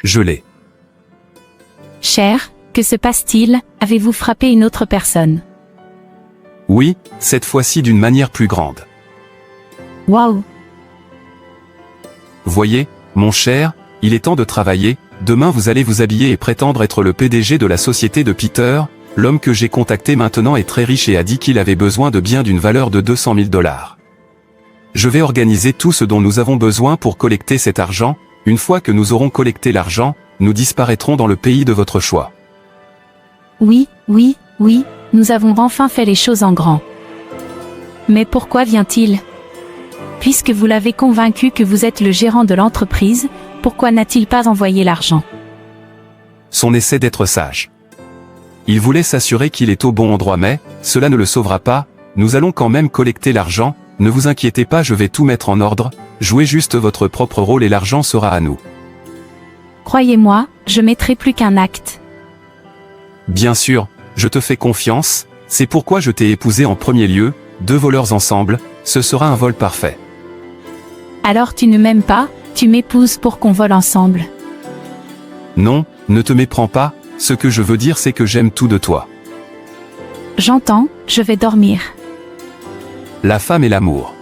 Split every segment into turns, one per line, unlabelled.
je l'ai.
Cher, que se passe-t-il? Avez-vous frappé une autre personne?
Oui, cette fois-ci d'une manière plus grande.
Waouh!
Voyez, mon cher, il est temps de travailler, demain vous allez vous habiller et prétendre être le PDG de la société de Peter. L'homme que j'ai contacté maintenant est très riche et a dit qu'il avait besoin de biens d'une valeur de 200 000 $. Je vais organiser tout ce dont nous avons besoin pour collecter cet argent. Une fois que nous aurons collecté l'argent, nous disparaîtrons dans le pays de votre choix.
Oui, nous avons enfin fait les choses en grand. Mais pourquoi vient-il? Puisque vous l'avez convaincu que vous êtes le gérant de l'entreprise, pourquoi n'a-t-il pas envoyé l'argent?
Son essai d'être sage. Il voulait s'assurer qu'il est au bon endroit mais, cela ne le sauvera pas, nous allons quand même collecter l'argent, ne vous inquiétez pas, je vais tout mettre en ordre, jouez juste votre propre rôle et l'argent sera à nous.
Croyez-moi, je mettrai plus qu'un acte.
Bien sûr, je te fais confiance, c'est pourquoi je t'ai épousé en premier lieu, 2 voleurs ensemble, ce sera un vol parfait.
Alors tu ne m'aimes pas, tu m'épouses pour qu'on vole ensemble.
Non, ne te méprends pas, ce que je veux dire c'est que j'aime tout de toi.
J'entends, je vais dormir.
La femme et l'amour.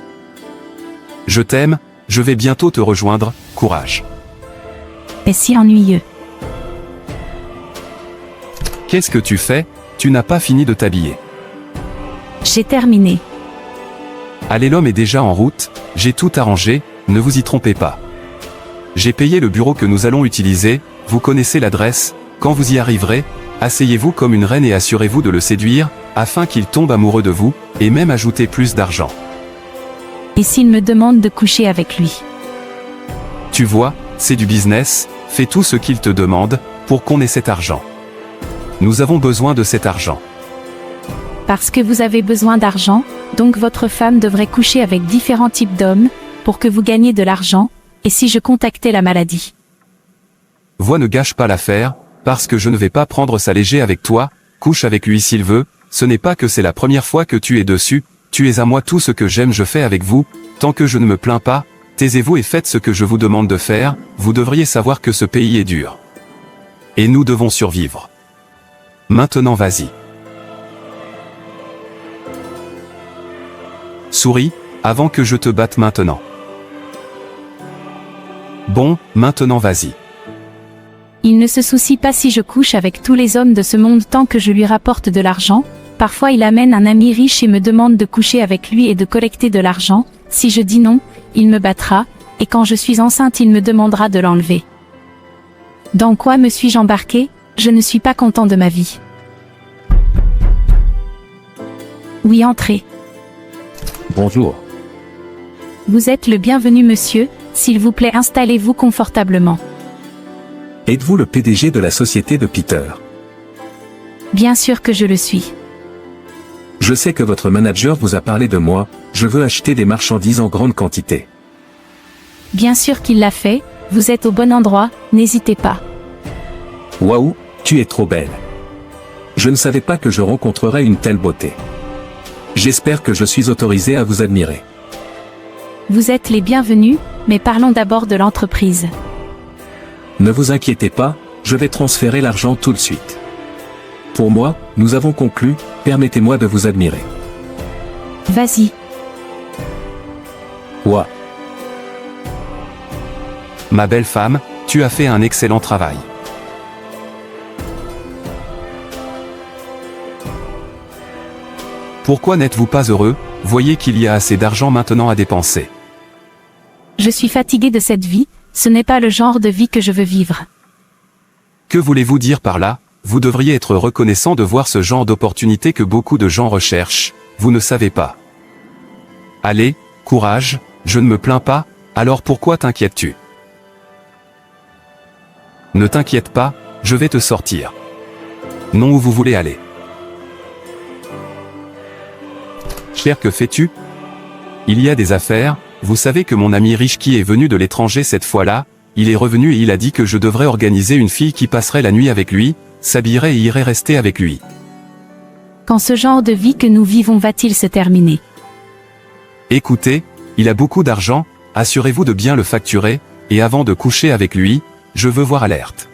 Je t'aime, je vais bientôt te rejoindre, courage.
Et si ennuyeux.
Qu'est-ce que tu fais? Tu n'as pas fini de t'habiller.
J'ai terminé.
Allez, l'homme est déjà en route, j'ai tout arrangé, ne vous y trompez pas. J'ai payé le bureau que nous allons utiliser, vous connaissez l'adresse, quand vous y arriverez, asseyez-vous comme une reine et assurez-vous de le séduire, afin qu'il tombe amoureux de vous, et même ajouter plus d'argent.
Et s'il me demande de coucher avec lui?
Tu vois, c'est du business, fais tout ce qu'il te demande, pour qu'on ait cet argent. Nous avons besoin de cet argent.
Parce que vous avez besoin d'argent, donc votre femme devrait coucher avec différents types d'hommes, pour que vous gagniez de l'argent, et si je contactais la maladie?
Vois, ne gâche pas l'affaire, parce que je ne vais pas prendre ça léger avec toi, couche avec lui s'il veut, ce n'est pas que c'est la première fois que tu es dessus, tu es à moi, tout ce que j'aime je fais avec vous, tant que je ne me plains pas, taisez-vous et faites ce que je vous demande de faire, vous devriez savoir que ce pays est dur. Et nous devons survivre. Maintenant vas-y. Souris, avant que je te batte maintenant. Bon, maintenant vas-y.
Il ne se soucie pas si je couche avec tous les hommes de ce monde tant que je lui rapporte de l'argent. Parfois il amène un ami riche et me demande de coucher avec lui et de collecter de l'argent. Si je dis non, il me battra, et quand je suis enceinte il me demandera de l'enlever. Dans quoi me suis-je embarqué? Je ne suis pas content de ma vie. Oui, entrez.
Bonjour.
Vous êtes le bienvenu monsieur, s'il vous plaît installez-vous confortablement.
Êtes-vous le PDG de la société de Peter?
Bien sûr que je le suis.
Je sais que votre manager vous a parlé de moi, je veux acheter des marchandises en grande quantité.
Bien sûr qu'il l'a fait, vous êtes au bon endroit, n'hésitez pas.
Waouh, tu es trop belle. Je ne savais pas que je rencontrerais une telle beauté. J'espère que je suis autorisé à vous admirer.
Vous êtes les bienvenus, mais parlons d'abord de l'entreprise.
Ne vous inquiétez pas, je vais transférer l'argent tout de suite. Pour moi, nous avons conclu, permettez-moi de vous admirer.
Vas-y.
Ouah.
Ma belle femme, tu as fait un excellent travail. Pourquoi n'êtes-vous pas heureux? Voyez qu'il y a assez d'argent maintenant à dépenser.
Je suis fatiguée de cette vie, ce n'est pas le genre de vie que je veux vivre.
Que voulez-vous dire par là? Vous devriez être reconnaissant de voir ce genre d'opportunité que beaucoup de gens recherchent, vous ne savez pas. Allez, courage, je ne me plains pas, alors pourquoi t'inquiètes-tu? Ne t'inquiète pas, je vais te sortir. Non, où vous voulez aller? Cher, que fais-tu? Il y a des affaires, vous savez que mon ami riche qui est venu de l'étranger cette fois-là, il est revenu et il a dit que je devrais organiser une fille qui passerait la nuit avec lui, s'habillerait et irait rester avec lui.
Quand ce genre de vie que nous vivons va-t-il se terminer?
Écoutez, il a beaucoup d'argent, assurez-vous de bien le facturer, et avant de coucher avec lui, je veux voir alerte.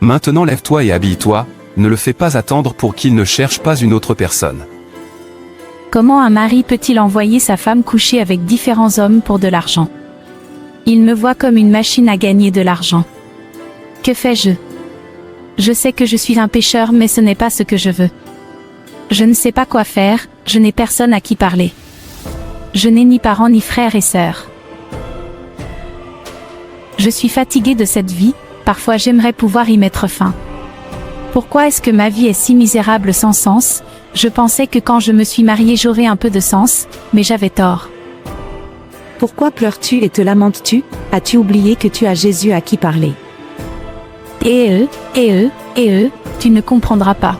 Maintenant lève-toi et habille-toi, ne le fais pas attendre pour qu'il ne cherche pas une autre personne.
Comment un mari peut-il envoyer sa femme coucher avec différents hommes pour de l'argent? Il me voit comme une machine à gagner de l'argent. Que fais-je? Je sais que je suis un pécheur, mais ce n'est pas ce que je veux. Je ne sais pas quoi faire, je n'ai personne à qui parler. Je n'ai ni parents ni frères et sœurs. Je suis fatiguée de cette vie, parfois j'aimerais pouvoir y mettre fin. Pourquoi est-ce que ma vie est si misérable sans sens? Je pensais que quand je me suis mariée j'aurais un peu de sens, mais j'avais tort.
Pourquoi pleures-tu et te lamentes-tu? As-tu oublié que tu as Jésus à qui parler?
Et eux, tu ne comprendras pas.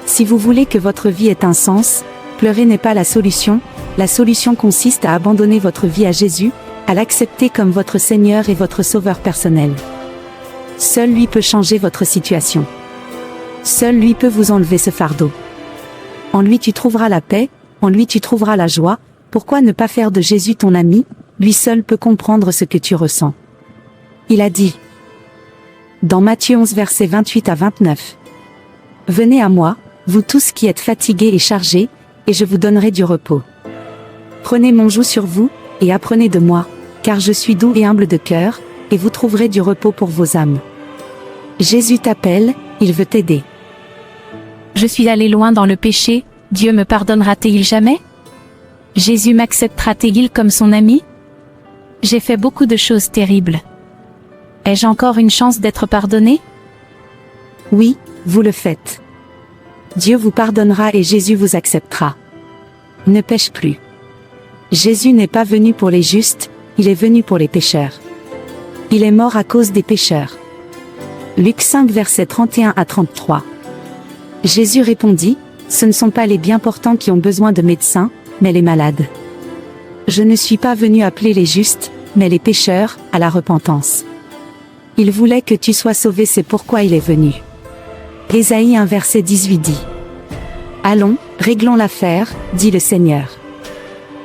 Si vous voulez que votre vie ait un sens, pleurer n'est pas la solution consiste à abandonner votre vie à Jésus, à l'accepter comme votre Seigneur et votre Sauveur personnel. Seul lui peut changer votre situation. Seul lui peut vous enlever ce fardeau. En lui tu trouveras la paix, en lui tu trouveras la joie. Pourquoi ne pas faire de Jésus ton ami? Lui seul peut comprendre ce que tu ressens. Il a dit, dans Matthieu 11 versets 28 à 29, « Venez à moi, vous tous qui êtes fatigués et chargés, et je vous donnerai du repos. Prenez mon joug sur vous, et apprenez de moi, car je suis doux et humble de cœur, et vous trouverez du repos pour vos âmes. » Jésus t'appelle, il veut t'aider.
Je suis allé loin dans le péché, Dieu me pardonnera-t-il jamais? Jésus m'acceptera-t-il comme son ami? J'ai fait beaucoup de choses terribles. Ai-je encore une chance d'être pardonné?
Oui, vous le faites. Dieu vous pardonnera et Jésus vous acceptera. Ne pêche plus. Jésus n'est pas venu pour les justes, il est venu pour les pécheurs. Il est mort à cause des pécheurs. Luc 5 versets 31 à 33. Jésus répondit, « Ce ne sont pas les bien portants qui ont besoin de médecins, mais les malades. Je ne suis pas venu appeler les justes, mais les pécheurs, à la repentance. » Il voulait que tu sois sauvé, c'est pourquoi il est venu. Ésaïe 1 verset 18 dit, « Allons, réglons l'affaire, dit le Seigneur.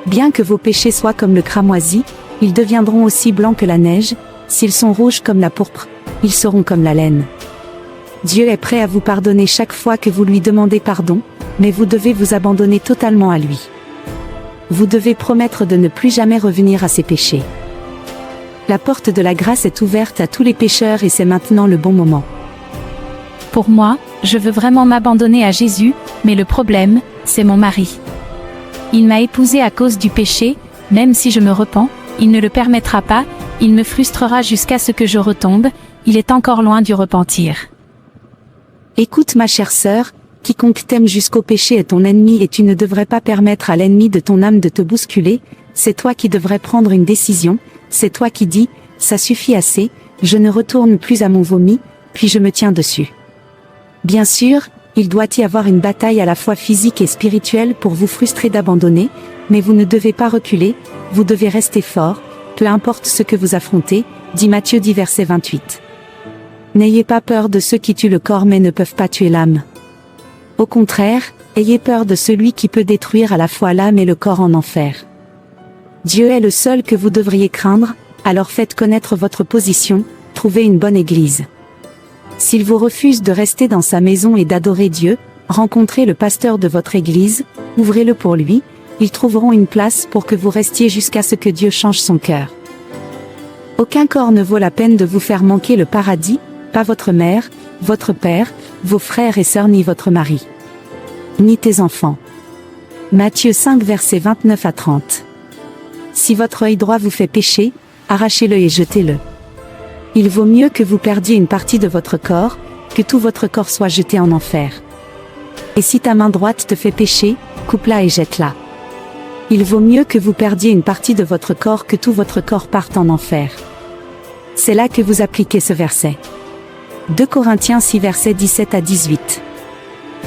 Bien que vos péchés soient comme le cramoisi, ils deviendront aussi blancs que la neige, s'ils sont rouges comme la pourpre, ils seront comme la laine. » Dieu est prêt à vous pardonner chaque fois que vous lui demandez pardon, mais vous devez vous abandonner totalement à lui. Vous devez promettre de ne plus jamais revenir à ces péchés. La porte de la grâce est ouverte à tous les pécheurs et c'est maintenant le bon moment.
Pour moi, je veux vraiment m'abandonner à Jésus, mais le problème, c'est mon mari. Il m'a épousée à cause du péché, même si je me repens, il ne le permettra pas, il me frustrera jusqu'à ce que je retombe, il est encore loin du repentir.
Écoute ma chère sœur, quiconque t'aime jusqu'au péché est ton ennemi et tu ne devrais pas permettre à l'ennemi de ton âme de te bousculer, c'est toi qui devrais prendre une décision, c'est toi qui dis, ça suffit assez, je ne retourne plus à mon vomi, puis je me tiens dessus. Bien sûr, il doit y avoir une bataille à la fois physique et spirituelle pour vous frustrer d'abandonner, mais vous ne devez pas reculer, vous devez rester fort, peu importe ce que vous affrontez, dit Matthieu 10 verset 28. N'ayez pas peur de ceux qui tuent le corps mais ne peuvent pas tuer l'âme. Au contraire, ayez peur de celui qui peut détruire à la fois l'âme et le corps en enfer. Dieu est le seul que vous devriez craindre, alors faites connaître votre position, trouvez une bonne église. S'il vous refuse de rester dans sa maison et d'adorer Dieu, rencontrez le pasteur de votre église, ouvrez-le pour lui, ils trouveront une place pour que vous restiez jusqu'à ce que Dieu change son cœur. Aucun corps ne vaut la peine de vous faire manquer le paradis, pas votre mère, votre père, vos frères et sœurs ni votre mari. Ni tes enfants. Matthieu 5 versets 29 à 30. Si votre œil droit vous fait pécher, arrachez-le et jetez-le. Il vaut mieux que vous perdiez une partie de votre corps, que tout votre corps soit jeté en enfer. Et si ta main droite te fait pécher, coupe-la et jette-la. Il vaut mieux que vous perdiez une partie de votre corps que tout votre corps parte en enfer. C'est là que vous appliquez ce verset. 2 Corinthiens 6 versets 17 à 18.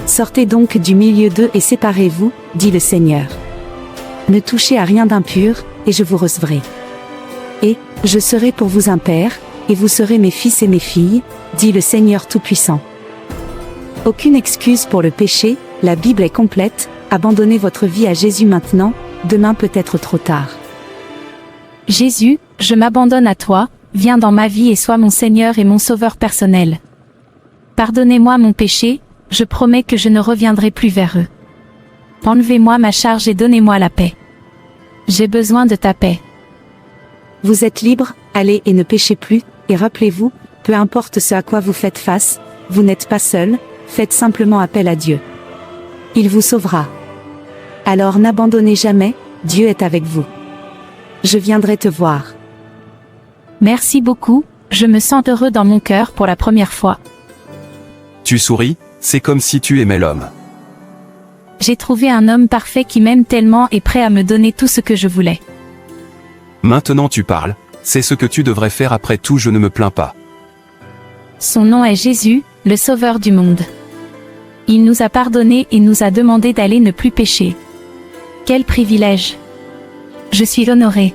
Sortez donc du milieu d'eux et séparez-vous, dit le Seigneur. Ne touchez à rien d'impur, et je vous recevrai. Et, je serai pour vous un père, et vous serez mes fils et mes filles, dit le Seigneur Tout-Puissant. Aucune excuse pour le péché, la Bible est complète, abandonnez votre vie à Jésus maintenant, demain peut être trop tard.
Jésus, je m'abandonne à toi, viens dans ma vie et sois mon Seigneur et mon Sauveur personnel. Pardonnez-moi mon péché, je promets que je ne reviendrai plus vers eux. Enlevez-moi ma charge et donnez-moi la paix. J'ai besoin de ta paix.
Vous êtes libre, allez et ne péchez plus, et rappelez-vous, peu importe ce à quoi vous faites face, vous n'êtes pas seul, faites simplement appel à Dieu. Il vous sauvera. Alors n'abandonnez jamais, Dieu est avec vous. Je viendrai te voir.
Merci beaucoup, je me sens heureux dans mon cœur pour la première fois.
Tu souris, c'est comme si tu aimais l'homme.
J'ai trouvé un homme parfait qui m'aime tellement et prêt à me donner tout ce que je voulais.
Maintenant tu parles, c'est ce que tu devrais faire après tout, je ne me plains pas.
Son nom est Jésus, le Sauveur du monde. Il nous a pardonné et nous a demandé d'aller ne plus pécher. Quel privilège! Je suis honorée.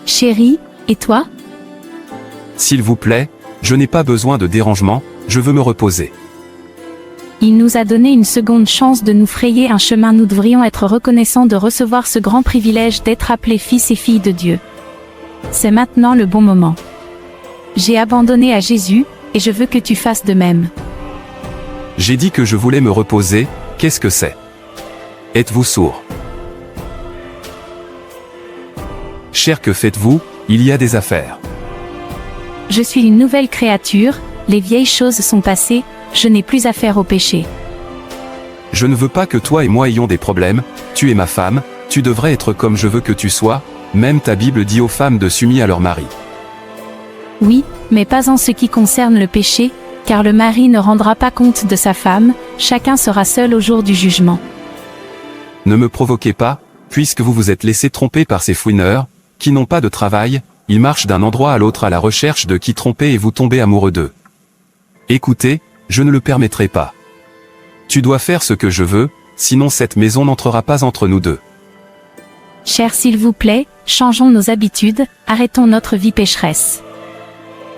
Chérie, et toi?
S'il vous plaît, je n'ai pas besoin de dérangement, je veux me reposer.
Il nous a donné une seconde chance de nous frayer un chemin. Nous devrions être reconnaissants de recevoir ce grand privilège d'être appelés fils et filles de Dieu. C'est maintenant le bon moment. J'ai abandonné à Jésus, et je veux que tu fasses de même.
J'ai dit que je voulais me reposer, qu'est-ce que c'est? Êtes-vous sourd? Cher, que faites-vous? Il y a des affaires.
Je suis une nouvelle créature, les vieilles choses sont passées, je n'ai plus affaire au péché.
Je ne veux pas que toi et moi ayons des problèmes, tu es ma femme, tu devrais être comme je veux que tu sois, même ta Bible dit aux femmes de s'unir à leur mari.
Oui, mais pas en ce qui concerne le péché, car le mari ne rendra pas compte de sa femme, chacun sera seul au jour du jugement.
Ne me provoquez pas, puisque vous vous êtes laissé tromper par ces fouineurs, qui n'ont pas de travail, ils marchent d'un endroit à l'autre à la recherche de qui tromper et vous tombez amoureux d'eux. Écoutez, je ne le permettrai pas. Tu dois faire ce que je veux, sinon cette maison n'entrera pas entre nous deux.
Cher, s'il vous plaît, changeons nos habitudes, arrêtons notre vie pécheresse.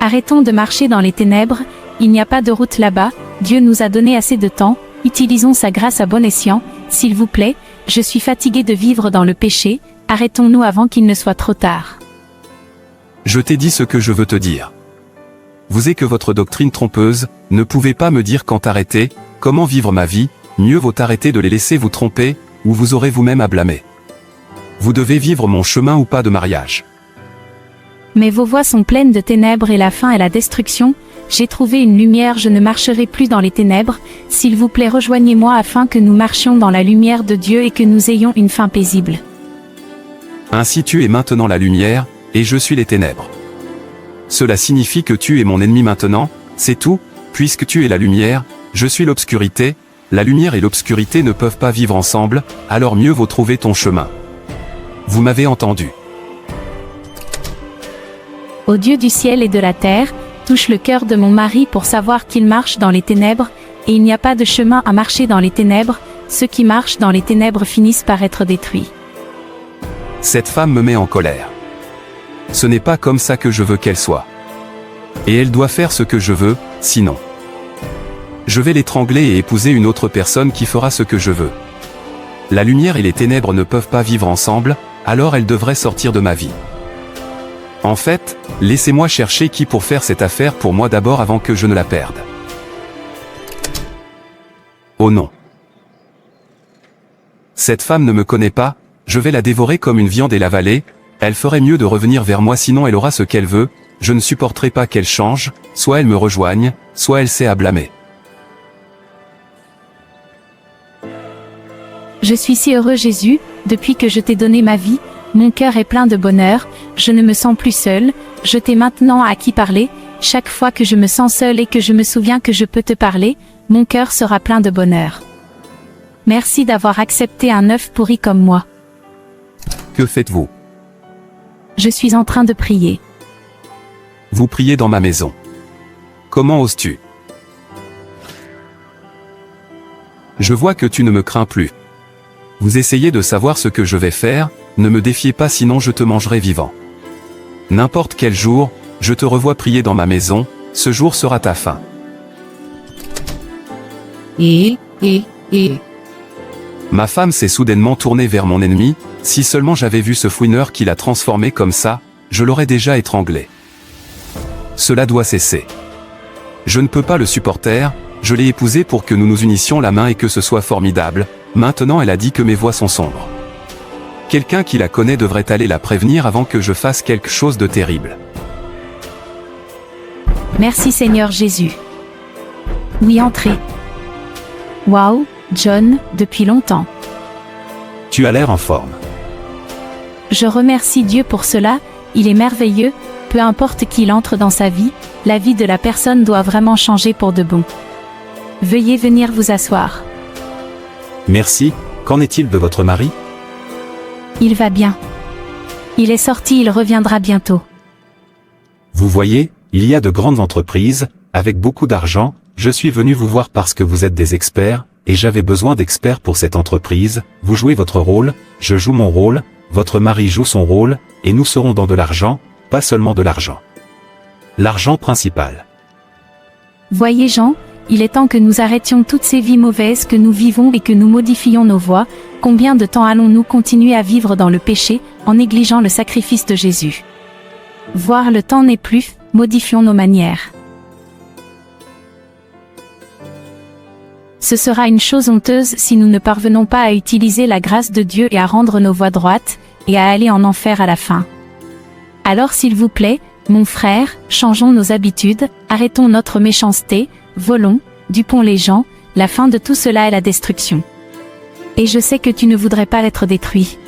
Arrêtons de marcher dans les ténèbres, il n'y a pas de route là-bas, Dieu nous a donné assez de temps, utilisons sa grâce à bon escient, s'il vous plaît, je suis fatigué de vivre dans le péché, arrêtons-nous avant qu'il ne soit trop tard.
Je t'ai dit ce que je veux te dire. Vous et que votre doctrine trompeuse, ne pouvez pas me dire quand arrêter, comment vivre ma vie, mieux vaut arrêter de les laisser vous tromper, ou vous aurez vous-même à blâmer. Vous devez vivre mon chemin ou pas de mariage.
Mais vos voies sont pleines de ténèbres et la fin est la destruction, j'ai trouvé une lumière, je ne marcherai plus dans les ténèbres, s'il vous plaît rejoignez-moi afin que nous marchions dans la lumière de Dieu et que nous ayons une fin paisible.
Ainsi tu es maintenant la lumière, et je suis les ténèbres. Cela signifie que tu es mon ennemi maintenant, c'est tout, puisque tu es la lumière, je suis l'obscurité, la lumière et l'obscurité ne peuvent pas vivre ensemble, alors mieux vaut trouver ton chemin. Vous m'avez entendu.
Ô Dieu du ciel et de la terre, touche le cœur de mon mari pour savoir qu'il marche dans les ténèbres, et il n'y a pas de chemin à marcher dans les ténèbres, ceux qui marchent dans les ténèbres finissent par être détruits.
Cette femme me met en colère. Ce n'est pas comme ça que je veux qu'elle soit. Et elle doit faire ce que je veux, sinon. Je vais l'étrangler et épouser une autre personne qui fera ce que je veux. La lumière et les ténèbres ne peuvent pas vivre ensemble, alors elle devrait sortir de ma vie. En fait, laissez-moi chercher qui pour faire cette affaire pour moi d'abord avant que je ne la perde. Oh non. Cette femme ne me connaît pas, je vais la dévorer comme une viande et l'avaler, elle ferait mieux de revenir vers moi sinon elle aura ce qu'elle veut, je ne supporterai pas qu'elle change, soit elle me rejoigne, soit elle s'est à blâmer.
Je suis si heureux Jésus, depuis que je t'ai donné ma vie, mon cœur est plein de bonheur, je ne me sens plus seul, je t'ai maintenant à qui parler, chaque fois que je me sens seul et que je me souviens que je peux te parler, mon cœur sera plein de bonheur. Merci d'avoir accepté un œuf pourri comme moi.
Que faites-vous?
Je suis en train de prier.
Vous priez dans ma maison. Comment oses-tu? Je vois que tu ne me crains plus. Vous essayez de savoir ce que je vais faire, ne me défiez pas sinon je te mangerai vivant. N'importe quel jour, je te revois prier dans ma maison, ce jour sera ta fin. Ma femme s'est soudainement tournée vers mon ennemi, si seulement j'avais vu ce fouineur qui l'a transformé comme ça, je l'aurais déjà étranglé. Cela doit cesser. Je ne peux pas le supporter, je l'ai épousée pour que nous nous unissions la main et que ce soit formidable, maintenant elle a dit que mes voies sont sombres. Quelqu'un qui la connaît devrait aller la prévenir avant que je fasse quelque chose de terrible.
Merci Seigneur Jésus. Oui, entrez. Waouh, John, depuis longtemps.
Tu as l'air en forme.
Je remercie Dieu pour cela, il est merveilleux, peu importe qui entre dans sa vie, la vie de la personne doit vraiment changer pour de bon. Veuillez venir vous asseoir.
Merci, qu'en est-il de votre mari?
Il va bien. Il est sorti, il reviendra bientôt.
Vous voyez, il y a de grandes entreprises, avec beaucoup d'argent, je suis venu vous voir parce que vous êtes des experts, et j'avais besoin d'experts pour cette entreprise, vous jouez votre rôle, je joue mon rôle, votre mari joue son rôle, et nous serons dans de l'argent, pas seulement de l'argent. L'argent principal.
Voyez Jean, il est temps que nous arrêtions toutes ces vies mauvaises que nous vivons et que nous modifions nos voies. Combien de temps allons-nous continuer à vivre dans le péché, en négligeant le sacrifice de Jésus? Voir le temps n'est plus, modifions nos manières. Ce sera une chose honteuse si nous ne parvenons pas à utiliser la grâce de Dieu et à rendre nos voies droites, et à aller en enfer à la fin. Alors s'il vous plaît, mon frère, changeons nos habitudes, arrêtons notre méchanceté, volons, dupons les gens, la fin de tout cela est la destruction. Et je sais que tu ne voudrais pas être détruit.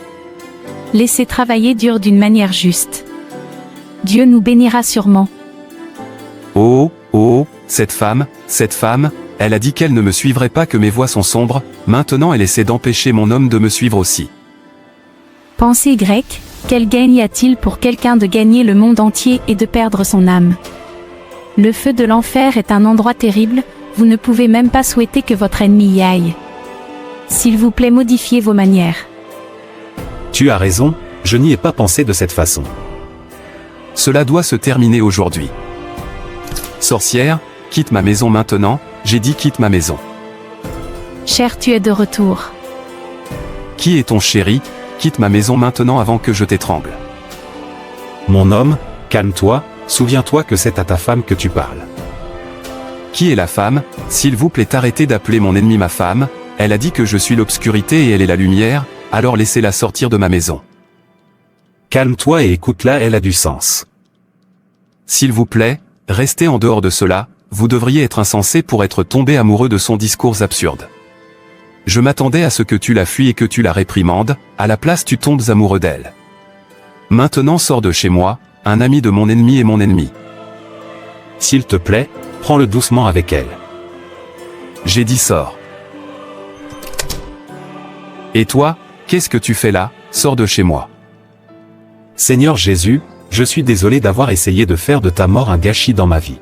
Laissez travailler Dieu d'une manière juste. Dieu nous bénira sûrement.
Oh, oh, cette femme, elle a dit qu'elle ne me suivrait pas, que mes voies sont sombres, maintenant elle essaie d'empêcher mon homme de me suivre aussi.
Pensée grecque, quel gain y a-t-il pour quelqu'un de gagner le monde entier et de perdre son âme? Le feu de l'enfer est un endroit terrible, vous ne pouvez même pas souhaiter que votre ennemi y aille. S'il vous plaît, modifiez vos manières.
Tu as raison, je n'y ai pas pensé de cette façon.
Cela doit se terminer aujourd'hui. Sorcière, quitte ma maison maintenant, j'ai dit quitte ma maison.
Cher, tu es de retour.
Qui est ton chéri? Quitte ma maison maintenant avant que je t'étrangle.
Mon homme, calme-toi, souviens-toi que c'est à ta femme que tu parles.
Qui est la femme? S'il vous plaît, arrêtez d'appeler mon ennemi ma femme, elle a dit que je suis l'obscurité et elle est la lumière, alors laissez-la sortir de ma maison.
Calme-toi et écoute-la, elle a du sens.
S'il vous plaît, restez en dehors de cela, vous devriez être insensé pour être tombé amoureux de son discours absurde. Je m'attendais à ce que tu la fuis et que tu la réprimandes, à la place tu tombes amoureux d'elle. Maintenant sors de chez moi, un ami de mon ennemi est mon ennemi.
S'il te plaît, prends-le doucement avec elle.
J'ai dit sors. Et toi, qu'est-ce que tu fais là? Sors de chez moi.
Seigneur Jésus, je suis désolé d'avoir essayé de faire de ta mort un gâchis dans ma vie.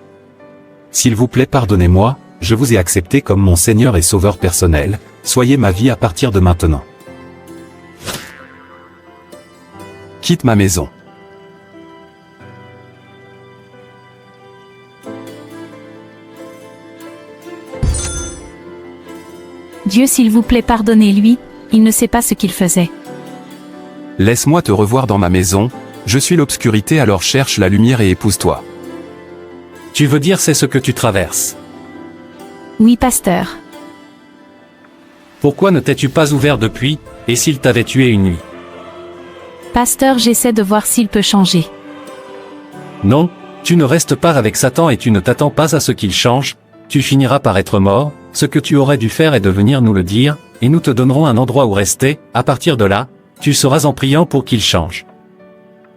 S'il vous plaît, pardonnez-moi, je vous ai accepté comme mon Seigneur et Sauveur personnel, soyez ma vie à partir de maintenant.
Quitte ma maison.
Dieu, s'il vous plaît, pardonnez-lui, il ne sait pas ce qu'il faisait.
Laisse-moi te revoir dans ma maison, je suis l'obscurité, alors cherche la lumière et épouse-toi.
Tu veux dire c'est ce que tu traverses?
Oui, pasteur.
Pourquoi ne t'es-tu pas ouvert depuis, et s'il t'avait tué une nuit?
Pasteur, j'essaie de voir s'il peut changer.
Non, tu ne restes pas avec Satan et tu ne t'attends pas à ce qu'il change, tu finiras par être mort, ce que tu aurais dû faire est de venir nous le dire, et nous te donnerons un endroit où rester, à partir de là, tu seras en priant pour qu'il change.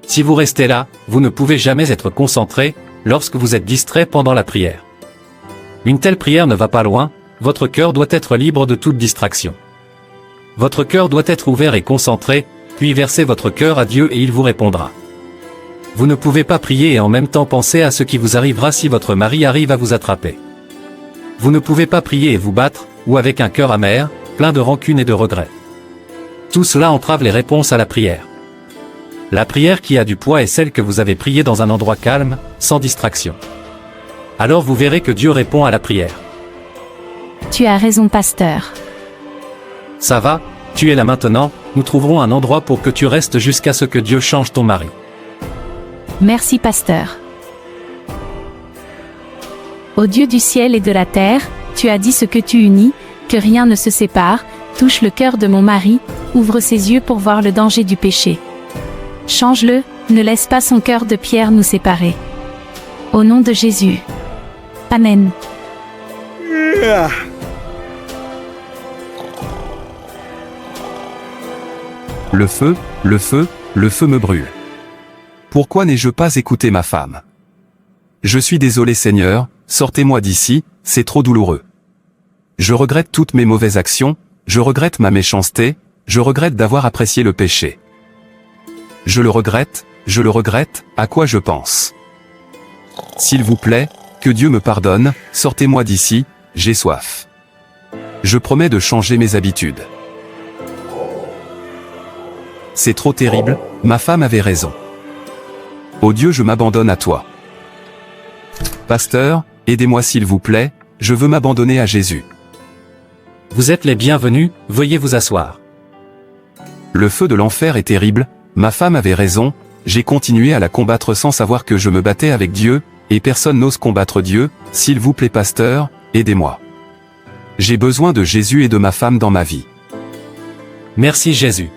Si vous restez là, vous ne pouvez jamais être concentré, lorsque vous êtes distrait pendant la prière. Une telle prière ne va pas loin, votre cœur doit être libre de toute distraction. Votre cœur doit être ouvert et concentré, puis versez votre cœur à Dieu et il vous répondra. Vous ne pouvez pas prier et en même temps penser à ce qui vous arrivera si votre mari arrive à vous attraper. Vous ne pouvez pas prier et vous battre, ou avec un cœur amer, plein de rancune et de regrets. Tout cela entrave les réponses à la prière. La prière qui a du poids est celle que vous avez priée dans un endroit calme, sans distraction. Alors vous verrez que Dieu répond à la prière.
Tu as raison, pasteur.
Ça va, tu es là maintenant, nous trouverons un endroit pour que tu restes jusqu'à ce que Dieu change ton mari.
Merci, pasteur. Ô Dieu du ciel et de la terre, tu as dit ce que tu unis, que rien ne se sépare, touche le cœur de mon mari, ouvre ses yeux pour voir le danger du péché. Change-le, ne laisse pas son cœur de pierre nous séparer. Au nom de Jésus. Amen.
Le feu, le feu, le feu me brûle. Pourquoi n'ai-je pas écouté ma femme? Je suis désolé Seigneur, sortez-moi d'ici, c'est trop douloureux. Je regrette toutes mes mauvaises actions, je regrette ma méchanceté, je regrette d'avoir apprécié le péché. Je le regrette, à quoi je pense? S'il vous plaît, que Dieu me pardonne, sortez-moi d'ici, j'ai soif. Je promets de changer mes habitudes. C'est trop terrible, ma femme avait raison. Ô Dieu, je m'abandonne à toi. Pasteur, aidez-moi s'il vous plaît, je veux m'abandonner à Jésus.
Vous êtes les bienvenus, veuillez vous asseoir.
Le feu de l'enfer est terrible, ma femme avait raison, j'ai continué à la combattre sans savoir que je me battais avec Dieu, et personne n'ose combattre Dieu, s'il vous plaît pasteur, aidez-moi. J'ai besoin de Jésus et de ma femme dans ma vie.
Merci Jésus.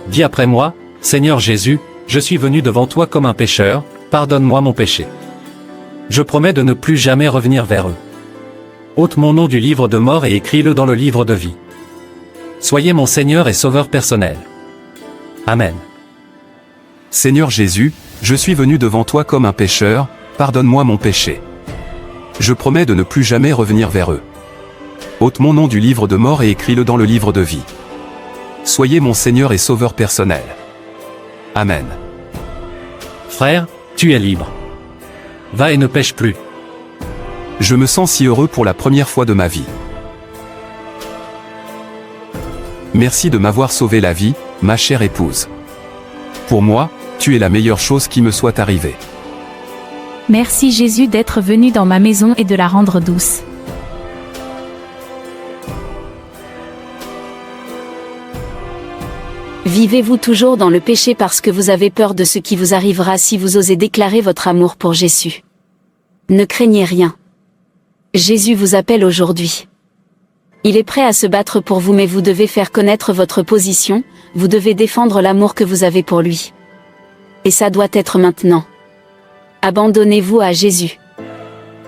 Dis après moi, Seigneur Jésus, je suis venu devant toi comme un pécheur, pardonne-moi mon péché. Je promets de ne plus jamais revenir vers eux. Ôte mon nom du livre de mort et écris-le dans le livre de vie. Soyez mon Seigneur et Sauveur personnel. Amen.
Seigneur Jésus, je suis venu devant toi comme un pécheur, pardonne-moi mon péché. Je promets de ne plus jamais revenir vers eux. Ôte mon nom du livre de mort et écris-le dans le livre de vie. Soyez mon Seigneur et Sauveur personnel. Amen.
Frère, tu es libre. Va et ne pêche plus.
Je me sens si heureux pour la première fois de ma vie. Merci de m'avoir sauvé la vie, ma chère épouse. Pour moi, tu es la meilleure chose qui me soit arrivée.
Merci Jésus d'être venu dans ma maison et de la rendre douce.
Vivez-vous toujours dans le péché parce que vous avez peur de ce qui vous arrivera si vous osez déclarer votre amour pour Jésus? Ne craignez rien. Jésus vous appelle aujourd'hui. Il est prêt à se battre pour vous, mais vous devez faire connaître votre position, vous devez défendre l'amour que vous avez pour lui. Et ça doit être maintenant. Abandonnez-vous à Jésus.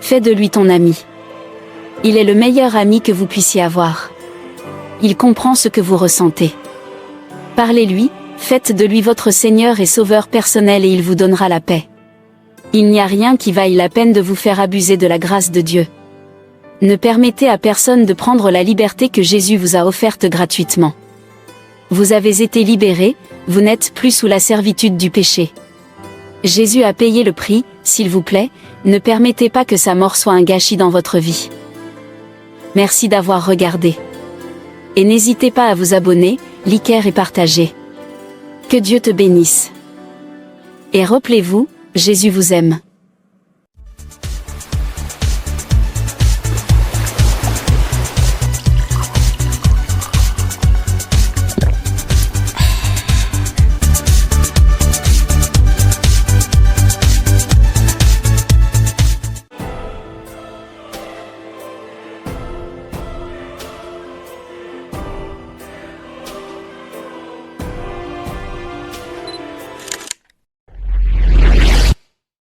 Fais de lui ton ami. Il est le meilleur ami que vous puissiez avoir. Il comprend ce que vous ressentez. Parlez-lui, faites de lui votre Seigneur et Sauveur personnel et il vous donnera la paix. Il n'y a rien qui vaille la peine de vous faire abuser de la grâce de Dieu. Ne permettez à personne de prendre la liberté que Jésus vous a offerte gratuitement. Vous avez été libérés, vous n'êtes plus sous la servitude du péché. Jésus a payé le prix, s'il vous plaît, ne permettez pas que sa mort soit un gâchis dans votre vie. Merci d'avoir regardé. Et n'hésitez pas à vous abonner, liker et partager. Que Dieu te bénisse. Et rappelez-vous, Jésus vous aime.